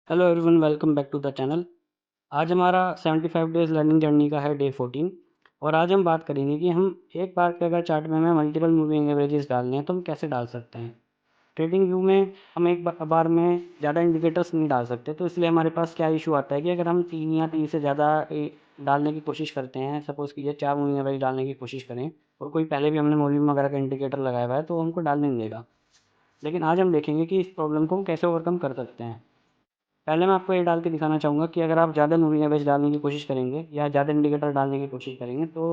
Hello everyone, welcome back to the channel. आज हमारा 75 days learning journey का है डे 14। और आज हम बात करेंगे कि हम एक बार के अगर चार्ट में हमें मल्टीपल मूविंग एवरेजेस डालने हैं तो हम कैसे डाल सकते हैं। ट्रेडिंग व्यू में हम एक बार में ज़्यादा इंडिकेटर्स नहीं डाल सकते, तो इसलिए हमारे पास क्या इशू आता है कि अगर हम 3 या 3 से ज़्यादा डालने की कोशिश करते हैं, सपोज़ कीजिए 4 मूविंग एवरेज डालने की कोशिश करें और कोई पहले भी हमने वॉल्यूम वगैरह का इंडिकेटर लगाया हुआ है तो वो हमको डालने नहीं देगा। लेकिन आज हम देखेंगे कि इस प्रॉब्लम को हम कैसे ओवरकम कर सकते हैं। पहले मैं आपको ये डाल के दिखाना चाहूँगा कि अगर आप ज़्यादा मूविंग एवरेज डालने की कोशिश करेंगे या ज़्यादा इंडिकेटर डालने की कोशिश करेंगे तो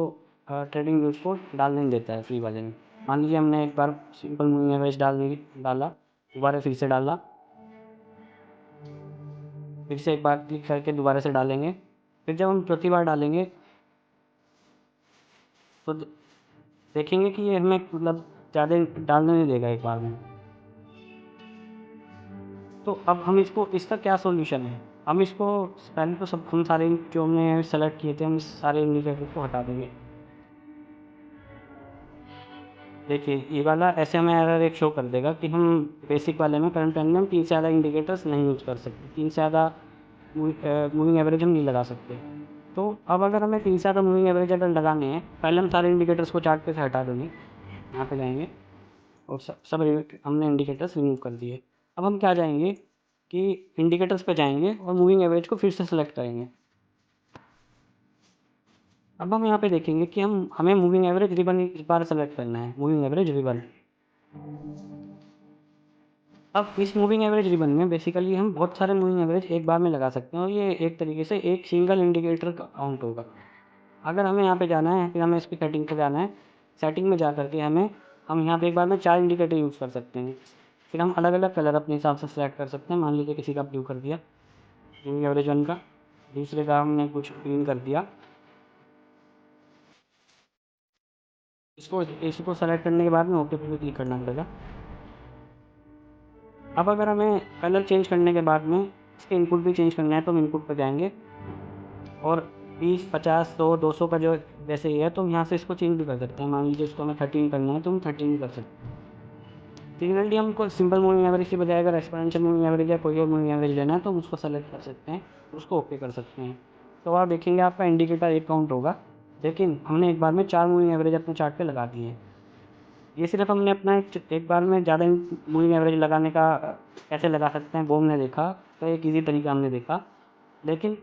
ट्रेडिंग व्यूज़ को डालने नहीं देता है फ्री वाले में। मान लीजिए हमने एक बार सिंपल मूविंग एवरेज डाला, दोबारा फिर से डाला, फिर से एक बार क्लिक करके दोबारा से डालेंगे। फिर जब हम चौथी बार डालेंगे तो देखेंगे कि ये हमें मतलब ज़्यादा डालने नहीं देगा एक बार में। तो अब हम इसका क्या सॉल्यूशन है? हम इसको पहले तो सब हम सारे जो हमने सेलेक्ट किए थे, हम सारे इंडिकेटर को हटा देंगे। देखिए ये वाला ऐसे हमें एरर एक शो कर देगा कि हम बेसिक वाले में करंट ट्रेंड में हम 3 से ज़्यादा इंडिकेटर्स नहीं यूज़ कर सकते, 3 से ज़्यादा मूविंग एवरेज हम नहीं लगा सकते। तो अब अगर हमें 3 से ज़्यादा मूविंग एवरेज अगर लगाने हैं, पहले हम सारे इंडिकेटर्स को चार्ट पे से हटा देंगे। यहाँ पे जाएंगे और सब हमने इंडिकेटर्स रिमूव कर दिए। अब हम क्या जाएंगे कि इंडिकेटर्स पे जाएंगे और मूविंग एवरेज को फिर से सेलेक्ट करेंगे। अब हम यहाँ पे देखेंगे कि हमें मूविंग एवरेज रिबन इस बार सेलेक्ट करना है, मूविंग एवरेज रिबन। अब इस मूविंग एवरेज रिबन में बेसिकली हम बहुत सारे मूविंग एवरेज एक बार में लगा सकते हैं और ये एक तरीके से एक सिंगल इंडिकेटर का काउंट होगा। अगर हमें यहाँ पे जाना है, फिर हमें इसकी सेटिंग पे जाना है। सेटिंग में जा करके हम यहाँ पे एक बार में 4 इंडिकेटर यूज़ कर सकते हैं। फिर हम अलग अलग कलर अपने हिसाब से सेलेक्ट कर सकते हैं। मान लीजिए किसी का ब्लू कर दिया मूविंग एवरेज वन का, दूसरे का हमने कुछ ग्रीन कर दिया। इसको सेलेक्ट करने के बाद में ओके पे क्लिक करना पड़ेगा। अब अगर हमें कलर चेंज करने के बाद में इसके इनपुट भी चेंज करना है तो हम इनपुट पर जाएंगे और 20, 50, 100, 200 का जो जैसे ही है तो हम यहाँ से इसको चेंज भी कर सकते हैं। मान लीजिए इसको हमें 13 करना है तो हम 13 भी कर सकते हैं। सिमिलरली हमको सिंपल मूविंग एवरेज की बजाय अगर एक्सपोनेंशियल मूविंग एवरेज या कोई और मूविंग एवरेज लेना है तो हम उसको सेलेक्ट कर सकते हैं, उसको ओके कर सकते हैं। तो आप देखेंगे आपका इंडिकेटर एक काउंट होगा, लेकिन हमने एक बार में 4 मूविंग एवरेज अपने चार्ट पे लगा दिए हैं। ये सिर्फ हमने अपना एक बार में ज़्यादा मूविंग एवरेज लगाने का कैसे लगा सकते हैं वो हमने देखा, तो एक ईजी तरीका हमने देखा। लेकिन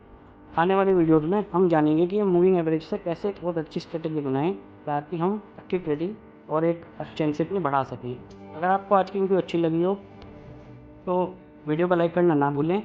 आने वाली वीडियोज़ में हम जानेंगे कि हम मूविंग एवरेज से कैसे एक बहुत अच्छी स्ट्रेटेजी बनाएं ताकि हम अच्छी ट्रेडिंग और एक अच्छे में बढ़ा सकें। अगर आपको आज की वीडियो अच्छी लगी हो तो वीडियो को लाइक करना ना भूलें